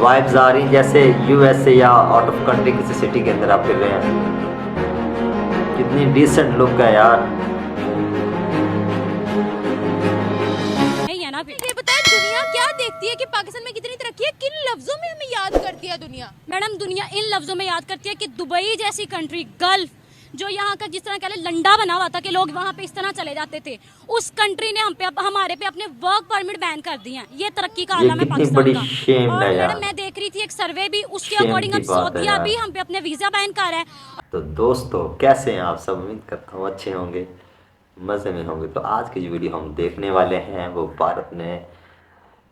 Vibes आ रही जैसे USA या आउट ऑफ कंट्री किसी सिटी के अंदर आप फिर रहे हैं। कितनी डिसेंट लुक है यार। ये बताए दुनिया क्या देखती है कि पाकिस्तान में कितनी तरक्की है, किन लफ्जों में हमें याद करती है दुनिया? मैडम दुनिया इन लफ्जों में याद करती है कि दुबई जैसी कंट्री, गल्फ, जो यहाँ का जिस तरह कह लंडा बना हुआ था कि लोग वहाँ पे इस तरह चले जाते थे, उस कंट्री ने हमारे पे अपने वर्क परमिट बैन कर दिए हैं। ये तरक्की का आलम है पाकिस्तान का। और मैडम मैं देख रही थी एक सर्वे भी, उसके अकॉर्डिंग अब सऊदीया भी हम पे अपने वीजा बैन कर रहा है। तो दोस्तों कैसे हैं आप सब? उम्मीद करता हूँ अच्छे होंगे, मज़े में होंगे। तो आज की जो वीडियो हम देखने वाले हैं वो भारत ने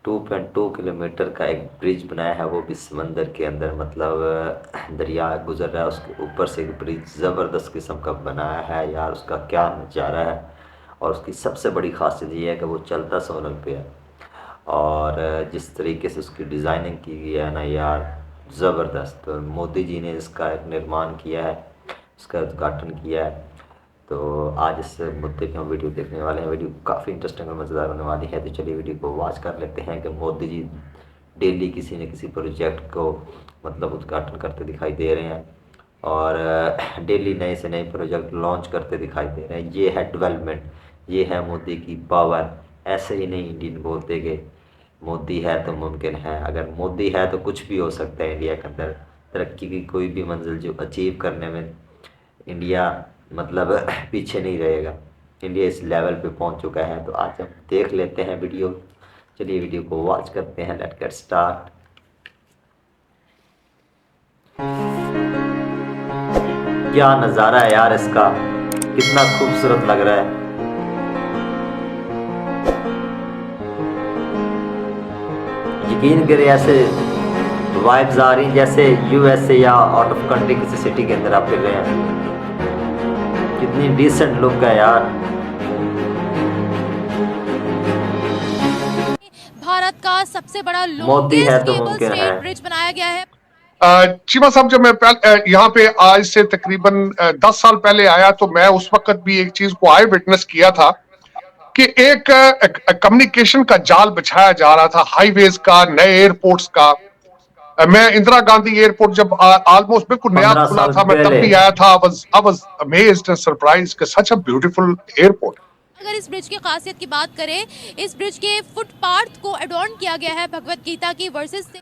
2.2 किलोमीटर का एक ब्रिज बनाया है, वो भी समंदर के अंदर, मतलब दरिया गुजर रहा है, उसके ऊपर से एक ब्रिज ज़बरदस्त किस्म का बनाया है यार। उसका क्या नज़ारा है, और उसकी सबसे बड़ी खासियत ये है कि वो चलता सोलर पे है, और जिस तरीके से उसकी डिज़ाइनिंग की गई है ना यार, ज़बरदस्त। तो मोदी जी ने इसका एक निर्माण किया है, उसका उद्घाटन किया है। तो आज इस मुद्दे पे हम वीडियो देखने वाले हैं। वीडियो काफ़ी इंटरेस्टिंग और मज़ेदार होने वाली है। तो चलिए वीडियो को वॉच कर लेते हैं कि मोदी जी डेली किसी न किसी प्रोजेक्ट को मतलब उद्घाटन करते दिखाई दे रहे हैं, और डेली नए से नए प्रोजेक्ट लॉन्च करते दिखाई दे रहे हैं। ये है डेवलपमेंट, ये है मोदी की पावर। ऐसे ही नहीं इंडियन बोलते कि मोदी है तो मुमकिन है। अगर मोदी है तो कुछ भी हो सकता है इंडिया के अंदर। तरक्की की कोई भी मंजिल जो अचीव करने में इंडिया मतलब पीछे नहीं रहेगा। इंडिया इस लेवल पे पहुंच चुका है। तो आज हम देख लेते हैं वीडियो। चलिए वीडियो को वॉच करते हैं। Let's get start. क्या नज़ारा है यार इसका, कितना खूबसूरत लग रहा है। यकीन करें ऐसे वाइब्स आ रही जैसे यूएसए या आउट ऑफ कंट्री किसी सिटी के अंदर आप फिर रहे हैं। कितनी डिसेंट लुक है यार। भारत का सबसे बड़ा मोदी है तो केबल मुमकिन है। स्टेट ब्रिज बनाया गया है। चीमा साहब, जब मैं यहाँ पे आज से तकरीबन 10 साल पहले आया तो मैं उस वक्त भी एक चीज को आई विटनेस किया था कि एक कम्युनिकेशन का जाल बिछाया जा रहा था, हाईवेज का, नए एयरपोर्ट्स का। मैं इंदिरा गांधी एयरपोर्ट जब ऑलमोस्ट बिल्कुल नया खुला था, मैं तब भी आया था। I was amazed and surprised कि such a beautiful airport। अगर इस ब्रिज की खासियत की बात करें, इस ब्रिज के फुटपाथ को एडॉर्न किया गया है भगवत गीता की वर्सेस से।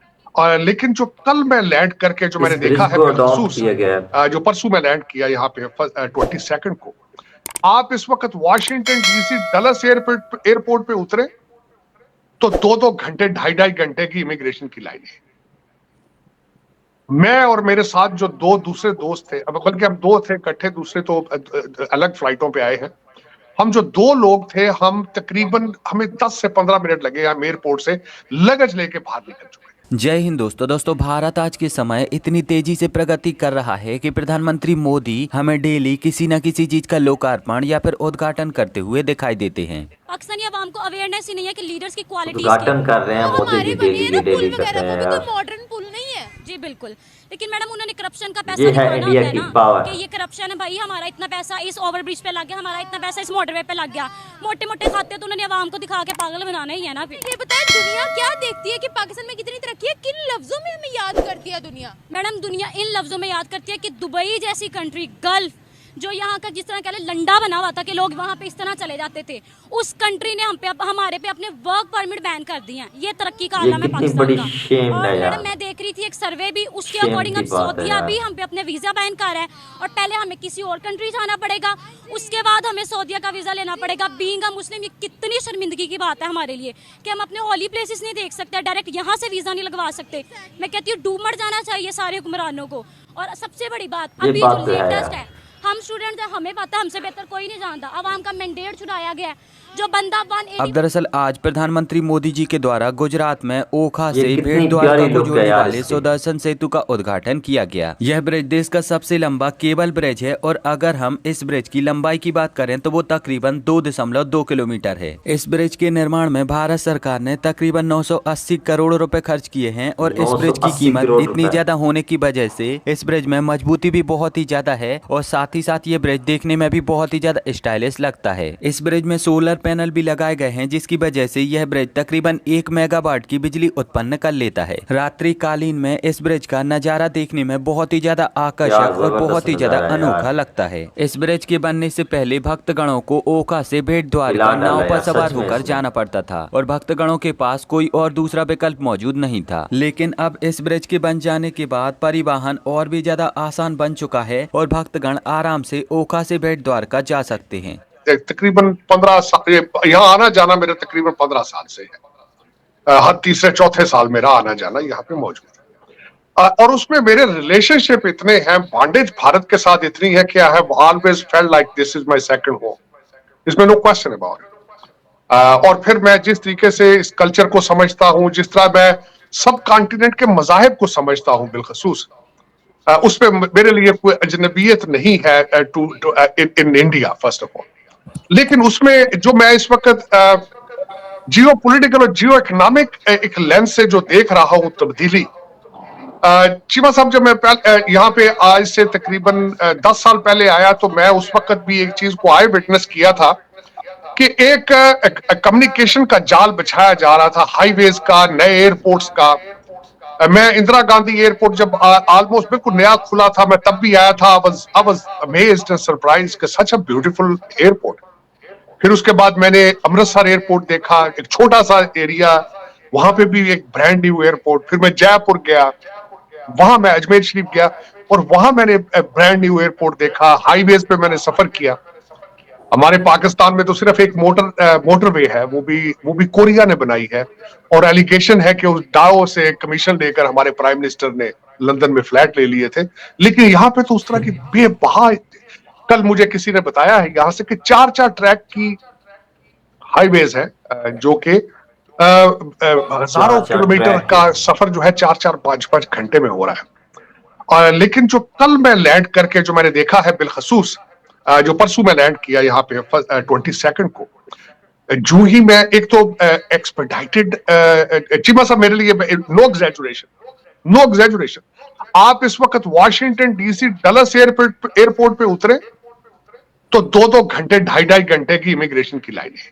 लेकिन जो कल मैं लैंड करके जो मैंने देखा है, जो परसों मैं लैंड किया यहाँ पे 22 को, आप इस वक्त वाशिंगटन डीसी डलस एयरपोर्ट पे उतरे तो 2-2 घंटे, 2.5 घंटे की इमिग्रेशन की लाइन है। मैं और मेरे साथ जो 2 दूसरे दोस्त थे, अब बल्कि हम 2 थे इकट्ठे, दूसरे तो अलग फ्लाइटों पे आए हैं। हम जो 2 लोग थे, हम तकरीबन हमें 10 से 15 मिनट लगे हम एयरपोर्ट से लगेज लेके बाहर निकल चुके। जय हिंद दोस्तों भारत आज के समय इतनी तेजी से प्रगति कर रहा है कि प्रधानमंत्री मोदी हमें डेली किसी न किसी चीज का लोकार्पण या फिर उद्घाटन करते हुए दिखाई देते हैं। पाकिस्तानी अवाम को अवेयरनेस ही नहीं है कि लीडर्स की क्वालिटी उद्घाटन कर रहे हैं मोदी जी, डेली कर रहे हैं यार। मॉडर्न पुल नहीं है जी, बिल्कुल। लेकिन मैडम उन्होंने करप्शन का पैसा ये है इंडिया की पावर कि ये करप्शन है भाई, हमारा इतना पैसा इस ओवरब्रिज पे लग गया, हमारा इतना पैसा इस मोटरवे पे लग गया। मोटे मोटे खाते तो उन्होंने अवाम को दिखा के पागल बनाना ही है ना। ये बताए दुनिया क्या देखती है कि पाकिस्तान में कितनी तरक्की है, किन लफ्जों में हमें याद करती है दुनिया? मैडम दुनिया इन लफ्जों में याद करती है कि दुबई जैसी कंट्री, गल्फ, जो यहाँ का जिस तरह कह लंडा बना हुआ था कि लोग वहाँ पे इस तरह चले जाते थे, उस कंट्री ने हमारे पे अपने वर्क परमिट बैन कर दिए हैं। ये तरक्की का आलम है पाकिस्तान का। और मैडम मैं देख रही थी एक सर्वे भी, उसके अकॉर्डिंग अब सऊदीया भी हम पे अपने वीजा बैन कर रहा है, और पहले हमें किसी और कंट्री जाना पड़ेगा, उसके बाद हमें सऊदीया का वीजा लेना पड़ेगा। बीइंग अ मुस्लिम, ये कितनी शर्मिंदगी की बात है हमारे लिए कि हम अपने हॉली प्लेसेस नहीं देख सकते, डायरेक्ट यहाँ से वीजा नहीं लगवा सकते। मैं कहती हूँ डूब मर जाना चाहिए सारे हुक्मरानों को। और सबसे बड़ी बात अभी जो लेटेस्ट है, हम स्टूडेंट हैं, हमें पता, हमसे बेहतर कोई नहीं जानता। आवाम का मैंडेट छुड़ाया गया है। जो बंदा अब दरअसल आज प्रधानमंत्री मोदी जी के द्वारा गुजरात में ओखा से भेड़ द्वारका को जोड़ने वाले सुदर्शन सेतु का उद्घाटन किया गया। यह ब्रिज देश का सबसे लंबा केबल ब्रिज है, और अगर हम इस ब्रिज की लंबाई की बात करें तो वो तकरीबन 2.2 किलोमीटर है। इस ब्रिज के निर्माण में भारत सरकार ने तकरीबन 980 करोड़ रुपए खर्च किए हैं, और इस ब्रिज की कीमत इतनी ज्यादा होने की वजह से इस ब्रिज में मजबूती भी बहुत ही ज्यादा है, और साथ ही साथ ये ब्रिज देखने में भी बहुत ही ज्यादा स्टाइलिश लगता है। इस ब्रिज में सोलर पैनल भी लगाए गए हैं, जिसकी वजह से यह ब्रिज तकरीबन 1 मेगावाट की बिजली उत्पन्न कर लेता है। रात्रिकालीन में इस ब्रिज का नजारा देखने में बहुत ही ज्यादा आकर्षक और बहुत ही ज्यादा अनोखा लगता है। इस ब्रिज के बनने से पहले भक्तगणों को ओखा से भेंट द्वारका नाव पर सवार होकर जाना पड़ता था और भक्तगणों के पास कोई और दूसरा विकल्प मौजूद नहीं था। लेकिन अब इस ब्रिज के बन जाने के बाद परिवहन और भी ज्यादा आसान बन चुका है और भक्तगण आराम से ओखा से भेंट द्वारका जा सकते हैं। तकरीबन 15 साल यहाँ आना जाना मेरा तकरीबन 15 साल से है। हर तीसरे चौथे साल मेरा आना जाना यहाँ पे मौजूद है। और उसमें मेरे रिलेशनशिप इतने हैं, बॉन्डेज भारत के साथ इतनी है कि I have always felt like this is my second home, इसमें नो क्वेश्चन अबाउट इट। और फिर मैं जिस तरीके से इस कल्चर को समझता हूँ, जिस तरह मैं सब कॉन्टिनेंट के मजाहिब को समझता हूँ बिलखसूस, उसमें मेरे लिए कोई अजनबियत नहीं है in India first of all. लेकिन उसमें जो मैं इस वक्त जियो पॉलिटिकल और जियो इकोनॉमिक एक लेंस से जो देख रहा हूं तब्दीली, चीमा साहब जब मैं यहाँ पे आज से तकरीबन 10 साल पहले आया तो मैं उस वक्त भी एक चीज को आई विटनेस किया था कि एक कम्युनिकेशन का जाल बिछाया जा रहा था, हाईवेज का, नए एयरपोर्ट्स का। मैं इंदिरा गांधी एयरपोर्ट जब ऑलमोस्ट बिल्कुल नया खुला था, मैं तब भी आया था। I was amazed and surprised कि सच अ ब्यूटीफुल एयरपोर्ट। फिर उसके बाद मैंने अमृतसर एयरपोर्ट देखा, एक छोटा सा एरिया, वहां पे भी एक ब्रांड न्यू एयरपोर्ट। फिर मैं जयपुर गया, वहां मैं अजमेर शरीफ गया और वहां मैंने ब्रांड न्यू एयरपोर्ट देखा। हाईवेज पे मैंने सफर किया। हमारे पाकिस्तान में तो सिर्फ एक मोटरवे है, वो भी कोरिया ने बनाई है और एलिगेशन है कि उस डाओ से कमीशन लेकर हमारे प्राइम मिनिस्टर ने लंदन में फ्लैट ले लिए थे। लेकिन यहाँ पे तो उस तरह की बेबहा, कल मुझे किसी ने बताया है यहाँ से कि 4 ट्रैक की हाईवेज है जो कि हजारों किलोमीटर का सफर जो है 4-5 घंटे में हो रहा है। और लेकिन जो कल मैं लैंड करके जो मैंने देखा है बिलखसूस, जो परसों में लैंड किया यहाँ पे 22 को, जो ही मैं एक तो एक्सपेडाइटेड, चीमा साहब मेरे लिए नो एग्जैजुरेशन, आप इस वक्त वॉशिंगटन डीसी डलस एयरपोर्ट पे उतरे तो 2-2 घंटे 2.5 घंटे की इमिग्रेशन की लाइन है।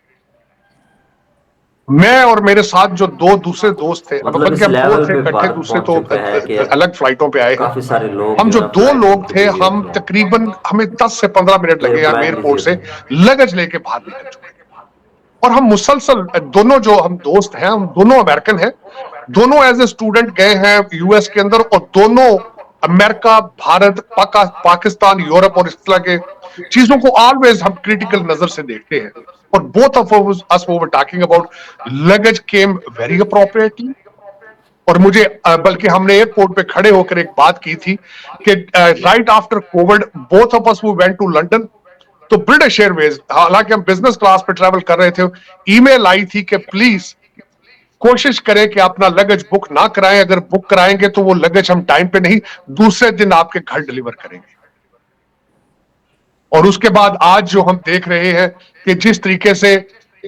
मैं और मेरे साथ जो 2 दूसरे दोस्त थे, मतलब इकट्ठे दूसरे तो अलग फ्लाइटों पे आए। काफी सारे लोग, हम जो 2 लोग थे, हम तकरीबन हमें 10 से 15 मिनट लगे यहाँ एयरपोर्ट से लगेज लेके बाहर निकल चुके हैं। और हम मुसलसल दोनों जो हम दोस्त हैं, हम दोनों अमेरिकन हैं, दोनों एज ए स्टूडेंट गए हैं यूएस के अंदर, और दोनों अमेरिका, भारत, पाकिस्तान, यूरोप और इस तरह के चीजों को ऑलवेज हम क्रिटिकल नजर से देखते हैं। और both of us were talking about luggage came very appropriately. और मुझे बल्कि हमने एयरपोर्ट पे खड़े होकर एक बात की थी कि right after Covid both of us we went to London, तो ब्रिटिश एयरवेज, हालांकि हम बिजनेस क्लास पे ट्रैवल कर रहे थे, ईमेल आई थी कि प्लीज कोशिश करें कि अपना लगेज बुक ना कराएं, अगर बुक कराएंगे तो वो लगेज हम टाइम पे नहीं, दूसरे दिन आपके घर डिलीवर करेंगे। और उसके बाद आज जो हम देख रहे हैं कि जिस तरीके से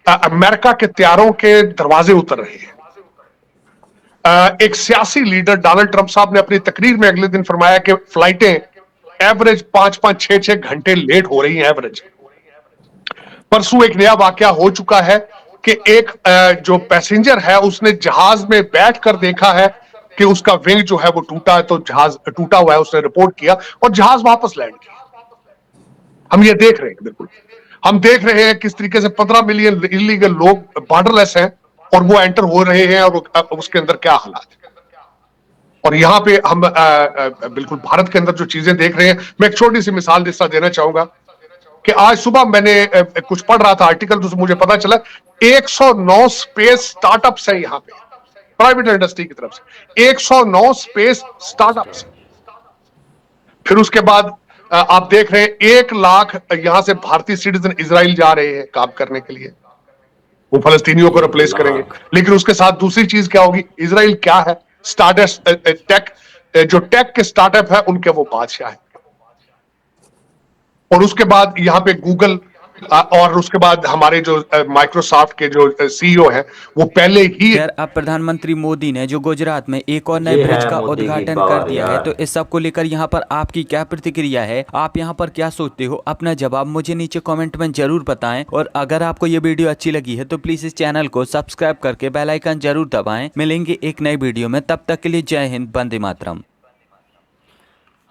अमेरिका के तैयारों के दरवाजे उतर रहे हैं, एक सियासी लीडर डोनाल्ड ट्रंप साहब ने अपनी तकरीर में अगले दिन फरमाया कि फ्लाइटें एवरेज 5-5, 6-6 घंटे लेट हो रही हैं एवरेज। परसों एक नया वाकया हो चुका है कि एक जो पैसेंजर है उसने जहाज में बैठकर देखा है कि उसका विंग जो है वो टूटा है, तो जहाज टूटा हुआ है, उसने रिपोर्ट किया और जहाज वापस लैंड किया। हम ये देख रहे हैं, बिल्कुल हम देख रहे हैं किस तरीके से 15 मिलियन इलीगल लोग बॉर्डरलेस हैं और वो एंटर हो रहे हैं, और उसके अंदर क्या हालात है। और यहाँ पे हम बिल्कुल भारत के अंदर जो चीजें देख रहे हैं, मैं एक छोटी सी मिसाल जिसका देना चाहूंगा कि आज सुबह मैंने कुछ पढ़ रहा था आर्टिकल, तो मुझे पता चला 109 स्पेस स्टार्टअप्स है यहाँ पे प्राइवेट इंडस्ट्री की तरफ से, 109 स्पेस स्टार्टअप्स। फिर उसके बाद आप देख रहे हैं 1 लाख यहां से भारतीय सिटीजन इजराइल जा रहे हैं काम करने के लिए, वो फलस्तीनियों को रिप्लेस करेंगे। लेकिन उसके साथ दूसरी चीज क्या होगी, इजराइल क्या है, स्टार्टअप टेक, जो टेक के स्टार्टअप है उनके वो बादशाह है। और उसके बाद यहाँ पे गूगल और उसके बाद हमारे जो माइक्रोसॉफ्ट के जो सीईओ हैं वो पहले ही। खैर, अब प्रधानमंत्री मोदी ने जो गुजरात में एक और नए ये ब्रिज है का मोदी की उद्घाटन कर पावर दिया है, यार। तो इस सब को लेकर यहाँ पर आपकी क्या प्रतिक्रिया है, आप यहाँ पर क्या सोचते हो, अपना जवाब मुझे नीचे कमेंट में जरूर बताएं। और अगर आपको ये वीडियो अच्छी लगी है तो प्लीज इस चैनल को सब्सक्राइब करके बेल आइकन जरूर दबाएं। मिलेंगे एक नई वीडियो में, तब तक के लिए जय हिंद, वंदे मातरम।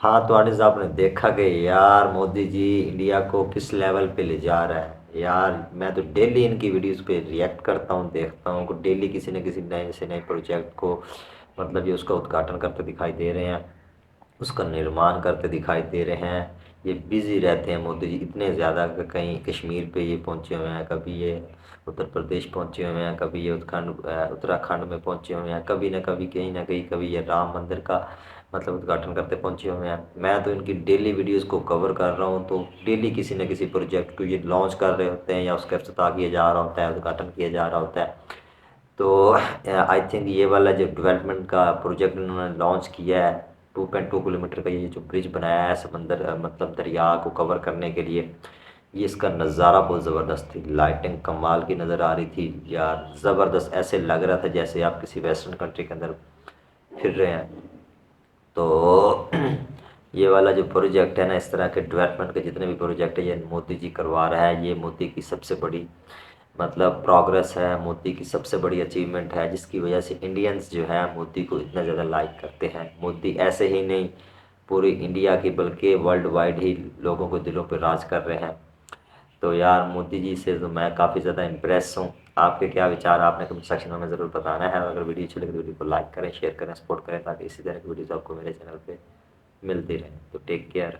हाँ तो आर्टिस्ट आपने देखा कि यार मोदी जी इंडिया को किस लेवल पे ले जा रहा है यार। मैं तो डेली इनकी वीडियोस पे रिएक्ट करता हूँ, देखता हूँ, डेली किसी न किसी नए से नए प्रोजेक्ट को मतलब ये उसका उद्घाटन करते दिखाई दे रहे हैं, उसका निर्माण करते दिखाई दे रहे हैं। ये बिजी रहते हैं मोदी जी इतने ज़्यादा कि कहीं कश्मीर पे ये पहुँचे हुए हैं, कभी ये उत्तर प्रदेश पहुँचे हुए हैं, कभी ये उत्तराखंड में पहुँचे हुए हैं, कभी ना कभी कहीं ना कहीं, कभी ये राम मंदिर का मतलब उद्घाटन करते पहुँचे हुए हैं। मैं तो इनकी डेली वीडियोस को कवर कर रहा हूँ, तो डेली किसी न किसी प्रोजेक्ट को ये लॉन्च कर रहे होते हैं या उसका इफ्तिताह किया जा रहा होता है, उद्घाटन किया जा रहा होता है। तो आई थिंक ये वाला जो डेवलपमेंट का प्रोजेक्ट इन्होंने लॉन्च किया है 2.2 किलोमीटर का, ये जो ब्रिज बनाया है समंदर मतलब दरिया को कवर करने के लिए, ये इसका नज़ारा बहुत ज़बरदस्त थी। लाइटिंग कमाल की नज़र आ रही थी यार, ज़बरदस्त, ऐसे लग रहा था जैसे आप किसी वेस्टर्न कंट्री के अंदर फिर रहे हैं। तो ये वाला जो प्रोजेक्ट है ना, इस तरह के डेवलपमेंट के जितने भी प्रोजेक्ट है ये मोदी जी करवा रहा है। ये मोदी की सबसे बड़ी मतलब प्रोग्रेस है, मोदी की सबसे बड़ी अचीवमेंट है, जिसकी वजह से इंडियंस जो है मोदी को इतना ज़्यादा लाइक करते हैं। मोदी ऐसे ही नहीं पूरी इंडिया की बल्कि वर्ल्ड वाइड ही लोगों को दिलों पर राज कर रहे हैं। तो यार मोदी जी से तो मैं काफ़ी ज़्यादा इम्प्रेस हूँ। आपके क्या विचार, आपने कमेंट सेक्शन में ज़रूर बताना है। अगर वीडियो अच्छी लगे तो वीडियो को लाइक करें, शेयर करें, सपोर्ट करें, ताकि इसी तरह की वीडियोज़ आपको मेरे चैनल पे मिलती रहें। तो टेक केयर।